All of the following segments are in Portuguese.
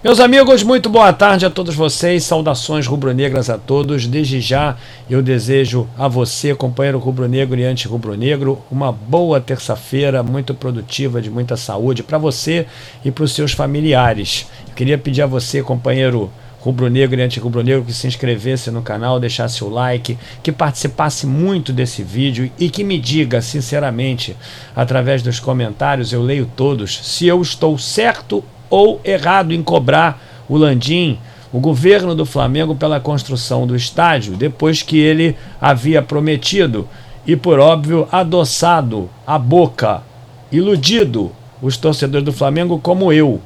Meus amigos, muito boa tarde a todos vocês, saudações rubro-negras a todos. Desde já eu desejo a você, companheiro rubro-negro e anti-rubro-negro, uma boa terça-feira, muito produtiva, de muita saúde para você e para os seus familiares. Eu queria pedir a você, companheiro rubro-negro e anti-rubro-negro, que se inscrevesse no canal, deixasse o like, que participasse muito desse vídeo e que me diga sinceramente, através dos comentários, eu leio todos, se eu estou certo ou errado em cobrar o Landim, o governo do Flamengo, pela construção do estádio, depois que ele havia prometido e, por óbvio, adoçado a boca, iludido os torcedores do Flamengo como eu.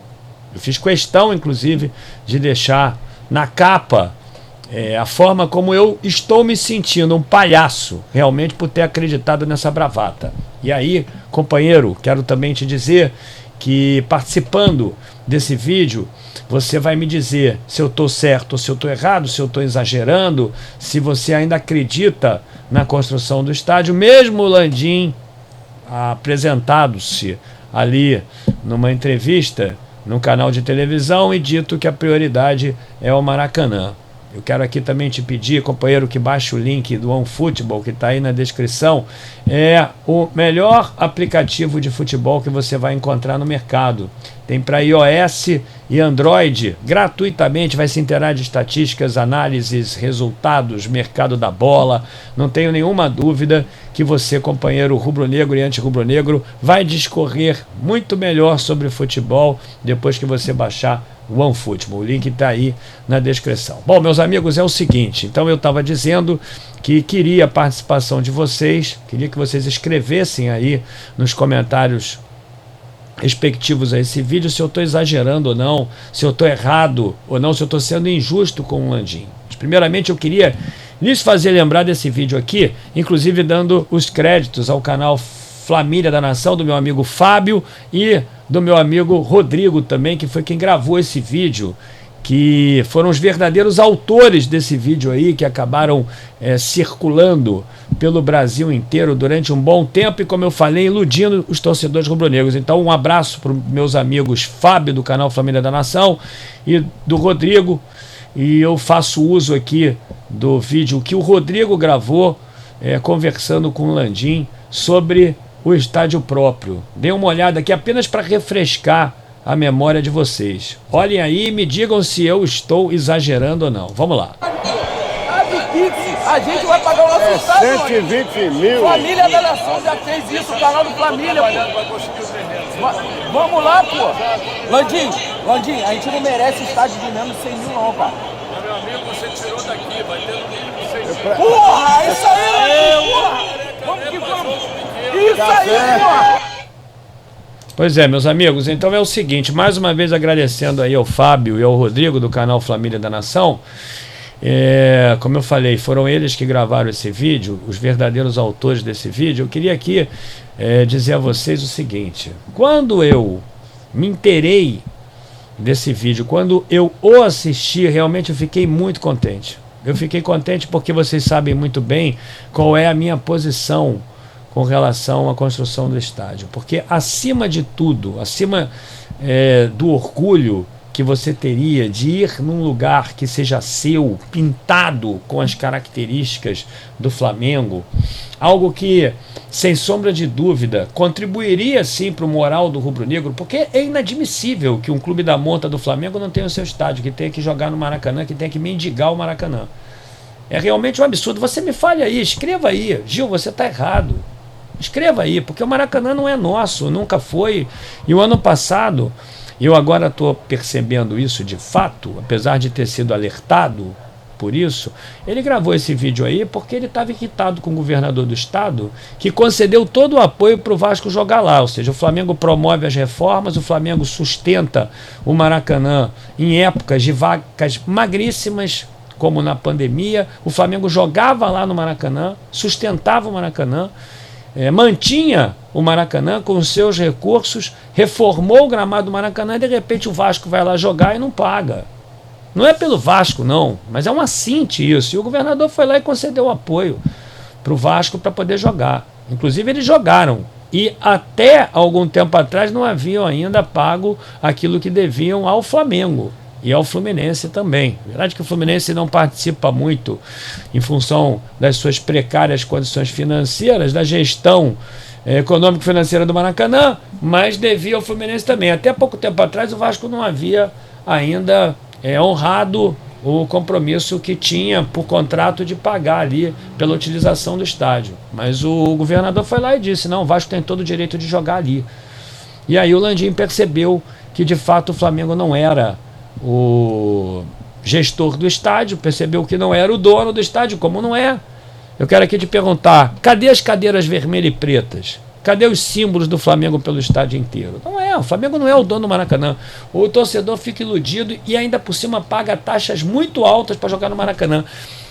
Eu fiz questão, inclusive, de deixar na capa a forma como eu estou me sentindo, um palhaço, realmente, por ter acreditado nessa bravata. E aí, companheiro, quero também te dizer que, participando desse vídeo, você vai me dizer se eu estou certo ou se eu estou errado, se eu estou exagerando, se você ainda acredita na construção do estádio, mesmo o Landim apresentado-se ali numa entrevista no canal de televisão e dito que a prioridade é o Maracanã. Eu quero aqui também te pedir, companheiro, que baixe o link do OneFootball, que está aí na descrição. É o melhor aplicativo de futebol que você vai encontrar no mercado. Tem para iOS e Android, gratuitamente, vai se inteirar de estatísticas, análises, resultados, mercado da bola. Não tenho nenhuma dúvida que você, companheiro rubro-negro e anti-rubro-negro, vai discorrer muito melhor sobre futebol depois que você baixar o OneFootball. O link está aí na descrição. Bom, meus amigos, é o seguinte, então eu estava dizendo que queria a participação de vocês, queria que vocês escrevessem aí nos comentários respectivos a esse vídeo se eu estou exagerando ou não, se eu estou errado ou não, se eu estou sendo injusto com o Landim. Primeiramente, eu queria lhes fazer lembrar desse vídeo aqui, inclusive dando os créditos ao canal Família da Nação, do meu amigo Fábio e do meu amigo Rodrigo também, que foi quem gravou esse vídeo, que foram os verdadeiros autores desse vídeo aí, que acabaram circulando pelo Brasil inteiro durante um bom tempo e, como eu falei, iludindo os torcedores rubro-negros. Então, um abraço para os meus amigos Fábio, do canal Família da Nação, e do Rodrigo. E eu faço uso aqui do vídeo que o Rodrigo gravou, conversando com o Landim sobre o estádio próprio. Dê uma olhada aqui apenas para refrescar a memória de vocês. Olhem aí e me digam se eu estou exagerando ou não. Vamos lá. A gente vai pagar o nosso estádio. 120 mil. Família da Nação já fez isso, o canal do Família, pô. Vamos lá, pô. Landim, a gente não merece estádio de menos 100 mil não, cara. Meu amigo, você tirou daqui, vai ter no mínimo 6 mil. Porra, isso aí, porra. Vamos que vamos. Isso aí, porra. Pois é, meus amigos, então é o seguinte, mais uma vez agradecendo aí ao Fábio e ao Rodrigo do canal Família da Nação. Como eu falei, foram eles que gravaram esse vídeo, os verdadeiros autores desse vídeo. Eu queria aqui dizer a vocês o seguinte: quando eu me inteirei desse vídeo, quando eu o assisti, realmente eu fiquei muito contente. Eu fiquei contente porque vocês sabem muito bem qual é a minha posição com relação à construção do estádio, porque acima de tudo, acima do orgulho que você teria de ir num lugar que seja seu, pintado com as características do Flamengo, algo que, sem sombra de dúvida, contribuiria sim para o moral do rubro-negro, porque é inadmissível que um clube da monta do Flamengo não tenha o seu estádio, que tenha que jogar no Maracanã, que tenha que mendigar o Maracanã. É realmente um absurdo. Você me fale aí, escreva aí. Gil, você está errado. Escreva aí, porque o Maracanã não é nosso, nunca foi. E o ano passado, eu agora estou percebendo isso de fato, apesar de ter sido alertado por isso, ele gravou esse vídeo aí porque ele estava irritado com o governador do estado, que concedeu todo o apoio para o Vasco jogar lá. Ou seja, o Flamengo promove as reformas, o Flamengo sustenta o Maracanã em épocas de vacas magríssimas, como na pandemia. O Flamengo jogava lá no Maracanã, sustentava o Maracanã, mantinha o Maracanã com os seus recursos, reformou o gramado do Maracanã e de repente o Vasco vai lá jogar e não paga. Não é pelo Vasco não, mas é um assinte isso. E o governador foi lá e concedeu apoio para o Vasco para poder jogar. Inclusive eles jogaram. E até algum tempo atrás não haviam ainda pago aquilo que deviam ao Flamengo. e ao Fluminense também. Verdade que o Fluminense não participa muito em função das suas precárias condições financeiras, da gestão econômico-financeira do Maracanã, mas devia ao Fluminense também. Até pouco tempo atrás o Vasco não havia ainda honrado o compromisso que tinha por contrato de pagar ali pela utilização do estádio. Mas o governador foi lá e disse, não, o Vasco tem todo o direito de jogar ali. E aí o Landim percebeu que de fato o Flamengo não era o gestor do estádio, percebeu que não era o dono do estádio, como não é. Eu quero aqui te perguntar, cadê as cadeiras vermelhas e pretas? Cadê os símbolos do Flamengo pelo estádio inteiro? Não é, o Flamengo não é o dono do Maracanã. O torcedor fica iludido e ainda por cima paga taxas muito altas para jogar no Maracanã.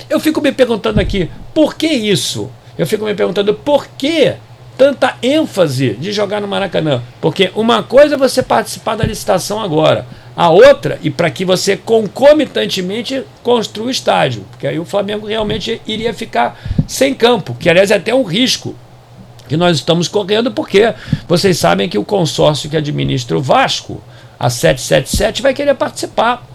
Eu fico me perguntando aqui, por que isso? Eu fico me perguntando por que tanta ênfase de jogar no Maracanã? Porque uma coisa é você participar da licitação agora, a outra, e para que você concomitantemente construa o estádio, porque aí o Flamengo realmente iria ficar sem campo, que aliás é até um risco que nós estamos correndo, porque vocês sabem que o consórcio que administra o Vasco, a 777, vai querer participar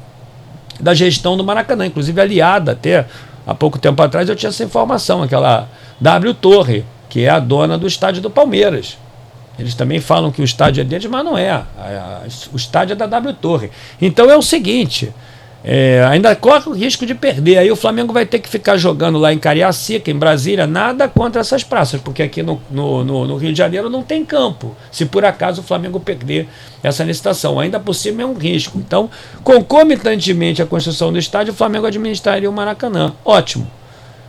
da gestão do Maracanã, inclusive aliada até há pouco tempo atrás eu tinha essa informação, aquela W Torre, que é a dona do estádio do Palmeiras. Eles também falam que o estádio é deles, mas não é. O estádio é da W Torre. Então é o seguinte, ainda corre o risco de perder. Aí o Flamengo vai ter que ficar jogando lá em Cariacica, em Brasília, nada contra essas praças, porque aqui no Rio de Janeiro não tem campo, se por acaso o Flamengo perder essa licitação. Ainda por cima é um risco. Então, concomitantemente à construção do estádio, o Flamengo administraria o Maracanã. Ótimo.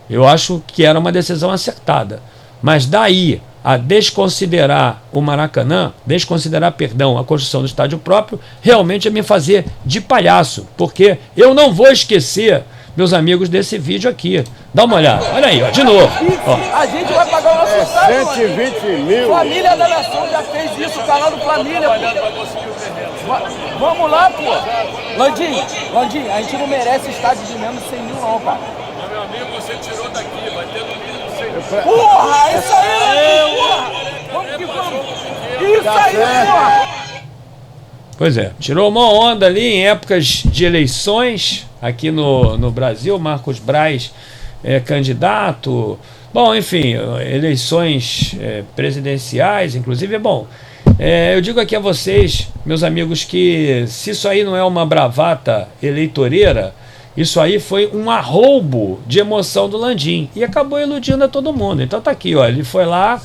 Eu acho que era uma decisão acertada. Mas daí a desconsiderar o Maracanã, a construção do estádio próprio, realmente é me fazer de palhaço, porque eu não vou esquecer, meus amigos, desse vídeo aqui. Dá uma olhada, olha aí, ó, de novo. Ó. A gente vai pagar o nosso estádio. 120 mil. Família da Nação já fez isso, canal do Família, pô. Vamos lá, pô. Landim, a gente não merece estádio de menos 100 mil não, cara. Meu amigo, você tirou daqui, vai ter no mínimo 100 mil. Porra, isso aí, porra! Vamos que vamos! Isso aí, porra! Pois é, tirou uma onda ali em épocas de eleições aqui no Brasil. Marcos Braz é candidato. Bom, enfim, eleições presidenciais, inclusive. Bom, eu digo aqui a vocês, meus amigos, que se isso aí não é uma bravata eleitoreira, isso aí foi um arroubo de emoção do Landim e acabou iludindo a todo mundo. Então tá aqui, ó, ele foi lá,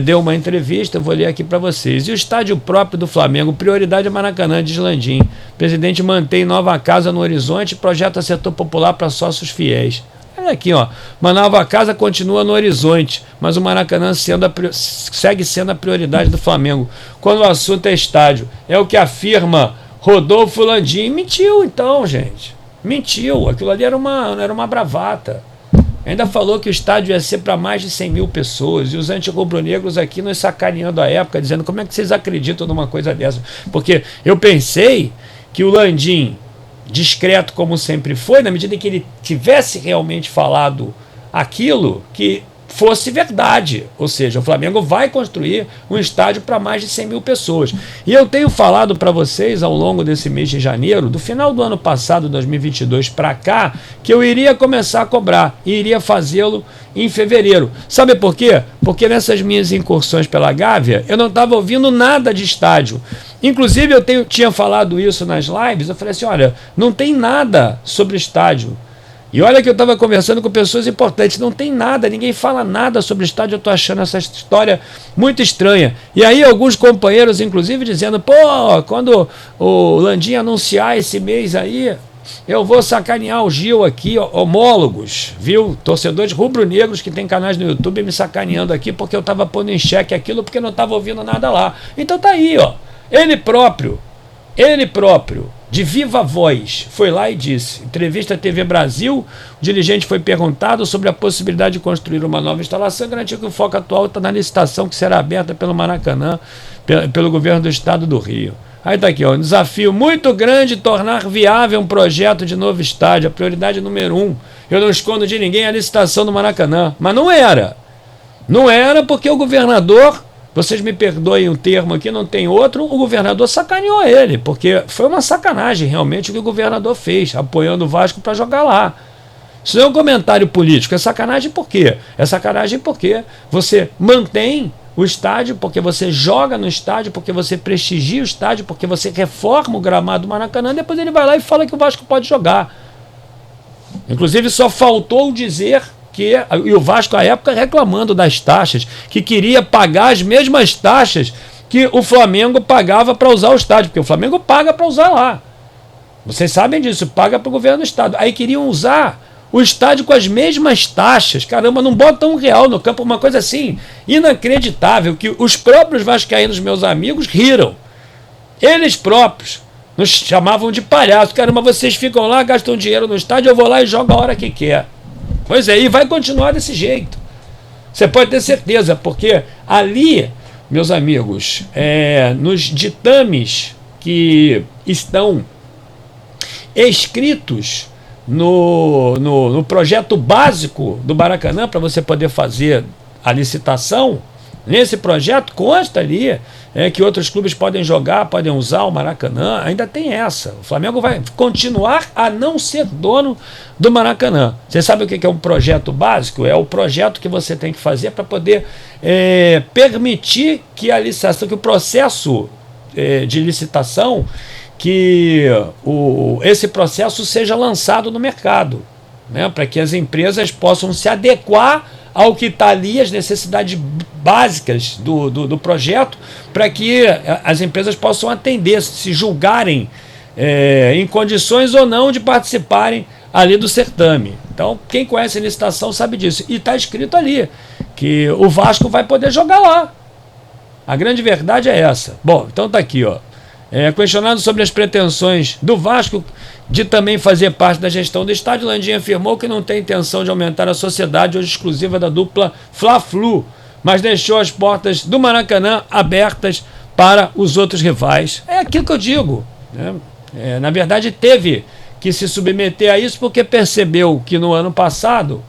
deu uma entrevista, eu vou ler aqui para vocês. E o estádio próprio do Flamengo, prioridade é Maracanã, diz Landim. O presidente mantém nova casa no horizonte e projeta setor popular para sócios fiéis. Olha aqui, ó, uma nova casa continua no horizonte, mas o Maracanã segue sendo a prioridade do Flamengo. Quando o assunto é estádio, é o que afirma Rodolfo Landim. Mentiu então, gente. Mentiu, aquilo ali era uma bravata. Ainda falou que o estádio ia ser para mais de 100 mil pessoas. E os anti-rubro-negros aqui nos sacaneando a época, dizendo como é que vocês acreditam numa coisa dessa. Porque eu pensei que o Landim, discreto como sempre foi, na medida em que ele tivesse realmente falado aquilo, que fosse verdade. Ou seja, o Flamengo vai construir um estádio para mais de 100 mil pessoas. E eu tenho falado para vocês ao longo desse mês de janeiro, do final do ano passado, 2022, para cá, que eu iria começar a cobrar e iria fazê-lo em fevereiro. Sabe por quê? Porque nessas minhas incursões pela Gávea, eu não estava ouvindo nada de estádio. Inclusive, eu tinha falado isso nas lives, eu falei assim, olha, não tem nada sobre estádio. E olha que eu estava conversando com pessoas importantes, não tem nada, ninguém fala nada sobre o estádio, eu estou achando essa história muito estranha. E aí alguns companheiros, inclusive, dizendo, pô, quando o Landim anunciar esse mês aí, eu vou sacanear o Gil aqui, homólogos, viu? Torcedores rubro-negros que tem canais no YouTube me sacaneando aqui porque eu estava pondo em xeque aquilo porque não estava ouvindo nada lá. Então tá aí, ó, ele próprio, de viva voz, foi lá e disse, entrevista à TV Brasil, o dirigente foi perguntado sobre a possibilidade de construir uma nova instalação, garantiu que o foco atual está na licitação que será aberta pelo Maracanã, pelo governo do estado do Rio. Aí está aqui, ó, um desafio muito grande tornar viável um projeto de novo estádio, a prioridade número 1. Eu não escondo de ninguém a licitação do Maracanã, mas não era. Não era porque o governador vocês me perdoem um termo aqui, não tem outro, o governador sacaneou ele, porque foi uma sacanagem realmente o que o governador fez, apoiando o Vasco para jogar lá. Isso não é um comentário político, é sacanagem por quê? É sacanagem porque você mantém o estádio, porque você joga no estádio, porque você prestigia o estádio, porque você reforma o gramado do Maracanã, depois ele vai lá e fala que o Vasco pode jogar. Inclusive só faltou dizer que, e o Vasco à época reclamando das taxas, que queria pagar as mesmas taxas que o Flamengo pagava para usar o estádio, porque o Flamengo paga para usar lá. Vocês sabem disso, paga para o governo do estado. Aí queriam usar o estádio com as mesmas taxas. Caramba, não bota R$1 no campo, uma coisa assim inacreditável, que os próprios vascaínos, meus amigos, riram. Eles próprios nos chamavam de palhaço. Caramba, vocês ficam lá, gastam dinheiro no estádio, eu vou lá e jogo a hora que quer. Pois é, e vai continuar desse jeito. Você pode ter certeza, porque ali, meus amigos, nos ditames que estão escritos no projeto básico do Maracanã, para você poder fazer a licitação, nesse projeto consta ali que outros clubes podem jogar, podem usar o Maracanã. Ainda tem essa. O Flamengo vai continuar a não ser dono do Maracanã. Você sabe o que é um projeto básico? É o projeto que você tem que fazer para poder permitir que a licitação, que o processo de licitação, que esse processo seja lançado no mercado, né, para que as empresas possam se adequar ao que está ali, as necessidades básicas do projeto, para que as empresas possam atender, se julgarem em condições ou não de participarem ali do certame. Então, quem conhece a licitação sabe disso. E está escrito ali que o Vasco vai poder jogar lá. A grande verdade é essa. Bom, então está aqui, ó. Questionado sobre as pretensões do Vasco de também fazer parte da gestão do estádio, Landim afirmou que não tem intenção de aumentar a sociedade hoje exclusiva da dupla Fla-Flu, mas deixou as portas do Maracanã abertas para os outros rivais. É aquilo que eu digo, né? Na verdade, teve que se submeter a isso porque percebeu que no ano passado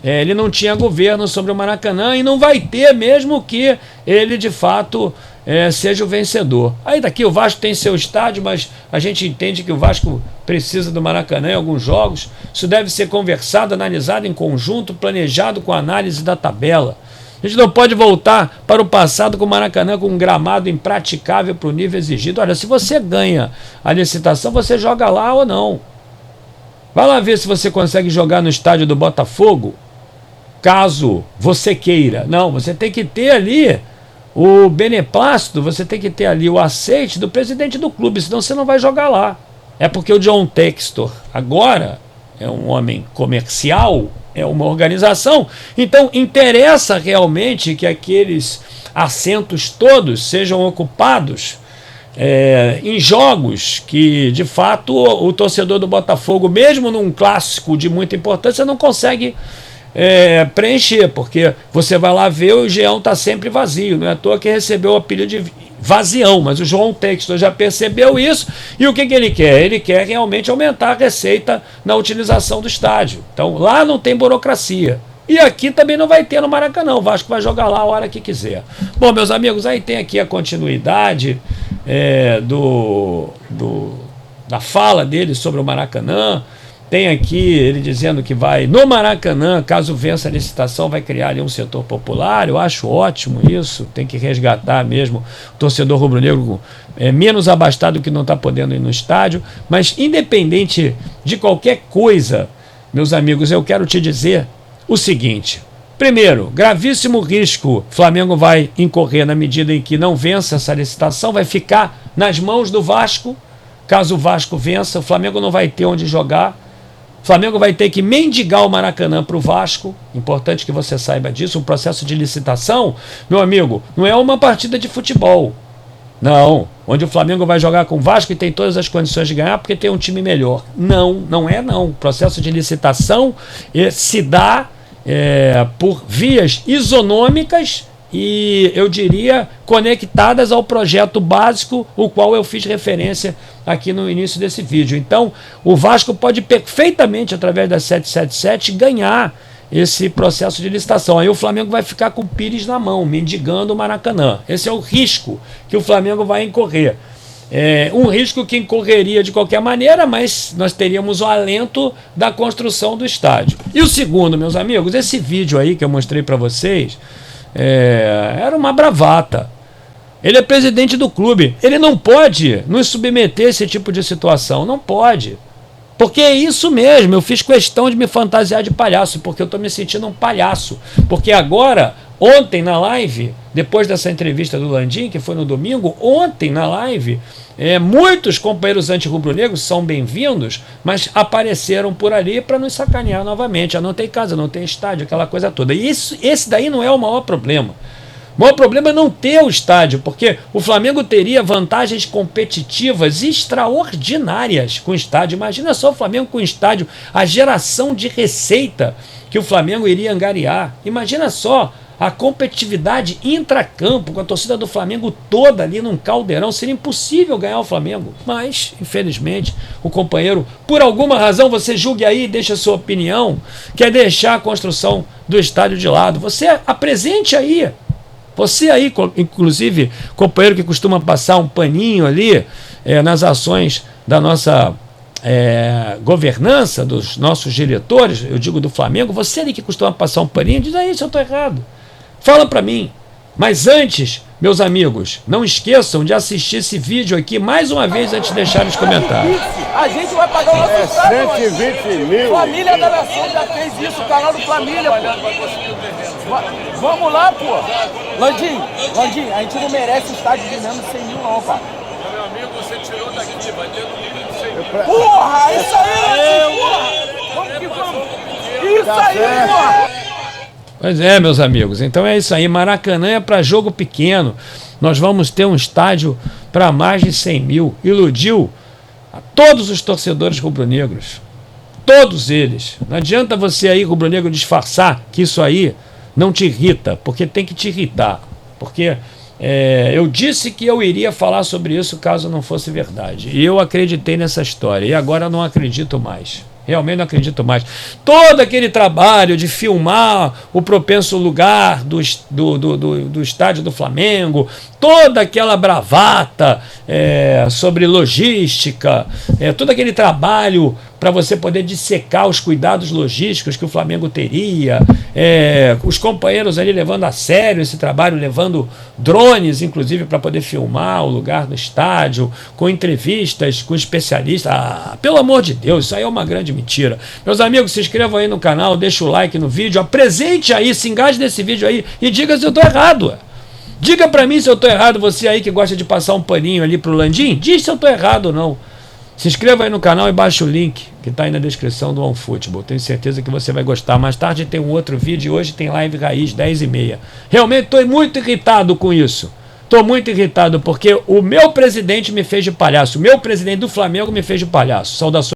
ele não tinha governo sobre o Maracanã e não vai ter, mesmo que ele de fato seja o vencedor. Aí daqui o Vasco tem seu estádio, mas a gente entende que o Vasco precisa do Maracanã em alguns jogos. Isso deve ser conversado, analisado em conjunto, planejado com análise da tabela. A gente não pode voltar para o passado com o Maracanã com um gramado impraticável para o nível exigido. Olha, se você ganha a licitação, você joga lá ou não. Vai lá ver se você consegue jogar no estádio do Botafogo, caso você queira. Não, você tem que ter ali o beneplácito, você tem que ter ali o aceite do presidente do clube, senão você não vai jogar lá. É porque o John Textor agora é um homem comercial, é uma organização, então interessa realmente que aqueles assentos todos sejam ocupados em jogos que de fato o torcedor do Botafogo, mesmo num clássico de muita importância, não consegue preencher, porque você vai lá ver, o Geão está sempre vazio, não é à toa que recebeu o apelido de vazião, mas o João Textor já percebeu isso, e o que ele quer? Ele quer realmente aumentar a receita na utilização do estádio. Então lá não tem burocracia, e aqui também não vai ter no Maracanã, o Vasco vai jogar lá a hora que quiser. Bom, meus amigos, aí tem aqui a continuidade da fala dele sobre o Maracanã. Tem aqui ele dizendo que vai, no Maracanã, caso vença a licitação, vai criar ali um setor popular. Eu acho ótimo isso, tem que resgatar mesmo o torcedor rubro-negro menos abastado que não está podendo ir no estádio. Mas independente de qualquer coisa, meus amigos, eu quero te dizer o seguinte. Primeiro, gravíssimo risco Flamengo vai incorrer na medida em que não vença essa licitação, vai ficar nas mãos do Vasco. Caso o Vasco vença, o Flamengo não vai ter onde jogar. O Flamengo vai ter que mendigar o Maracanã para o Vasco. Importante que você saiba disso. Um processo de licitação, meu amigo, não é uma partida de futebol. Não. Onde o Flamengo vai jogar com o Vasco e tem todas as condições de ganhar porque tem um time melhor. Não, não é não. O processo de licitação se dá por vias isonômicas e, eu diria, conectadas ao projeto básico, o qual eu fiz referência aqui no início desse vídeo. Então, o Vasco pode perfeitamente, através da 777, ganhar esse processo de licitação. Aí o Flamengo vai ficar com o Pires na mão, mendigando o Maracanã. Esse é o risco que o Flamengo vai incorrer. Um risco que incorreria de qualquer maneira, mas nós teríamos o alento da construção do estádio. E o segundo, meus amigos, esse vídeo aí que eu mostrei para vocês, era uma bravata. Ele é presidente do clube. Ele não pode nos submeter a esse tipo de situação. Não pode. Porque é isso mesmo. Eu fiz questão de me fantasiar de palhaço, porque eu estou me sentindo um palhaço. Porque agora, ontem na live, depois dessa entrevista do Landim, que foi no domingo, ontem na live, muitos companheiros anti-rubro-negros são bem-vindos, mas apareceram por ali para nos sacanear novamente. Não tem casa, não tem estádio, aquela coisa toda. E esse daí não é o maior problema. O maior problema é não ter o estádio, porque o Flamengo teria vantagens competitivas extraordinárias com o estádio. Imagina só o Flamengo com o estádio, a geração de receita que o Flamengo iria angariar. Imagina só a competitividade intracampo, com a torcida do Flamengo toda ali num caldeirão. Seria impossível ganhar o Flamengo. Mas, infelizmente, o companheiro, por alguma razão, você julgue aí, deixa a sua opinião, quer deixar a construção do estádio de lado. Você apresente aí. Você aí, inclusive, companheiro que costuma passar um paninho ali nas ações da nossa governança, dos nossos diretores, eu digo do Flamengo, você ali que costuma passar um paninho, diz aí se eu estou errado. Fala para mim. Mas antes, meus amigos, não esqueçam de assistir esse vídeo aqui mais uma vez antes de deixar nos comentários. A gente vai pagar o nosso estádio. 120 mil. Família da Nação já fez isso, o canal do Família, pô. Vamos lá, pô. Landim, a gente não merece estádio de menos 100 mil não, cara. Meu amigo, você tirou daqui, vai ter no mínimo 100 mil. Porra, isso aí, porra. Vamos que vamos. Isso aí, porra. Pois é, meus amigos, então é isso aí. Maracanã é para jogo pequeno. Nós vamos ter um estádio para mais de 100 mil. Iludiu a todos os torcedores rubro-negros. Todos eles. Não adianta você aí, rubro-negro, disfarçar que isso aí não te irrita, porque tem que te irritar. Porque eu disse que eu iria falar sobre isso caso não fosse verdade. E eu acreditei nessa história. E agora não acredito mais. Realmente não acredito mais. Todo aquele trabalho de filmar o propenso lugar do estádio do Flamengo, toda aquela bravata sobre logística, todo aquele trabalho para você poder dissecar os cuidados logísticos que o Flamengo teria, os companheiros ali levando a sério esse trabalho, levando drones, inclusive, para poder filmar o lugar do estádio, com entrevistas com especialistas. Pelo amor de Deus, isso aí é uma grande mentira. Meus amigos, se inscrevam aí no canal, deixa o like no vídeo, apresente aí, se engaje nesse vídeo aí e diga se eu estou errado. Diga para mim se eu estou errado, você aí que gosta de passar um paninho ali pro Landim, diz se eu estou errado ou não. Se inscreva aí no canal e baixe o link que está aí na descrição do OneFootball. Tenho certeza que você vai gostar. Mais tarde tem um outro vídeo e hoje tem live raiz 10h30. Realmente estou muito irritado com isso. Estou muito irritado porque o meu presidente me fez de palhaço. O meu presidente do Flamengo me fez de palhaço. Saudações.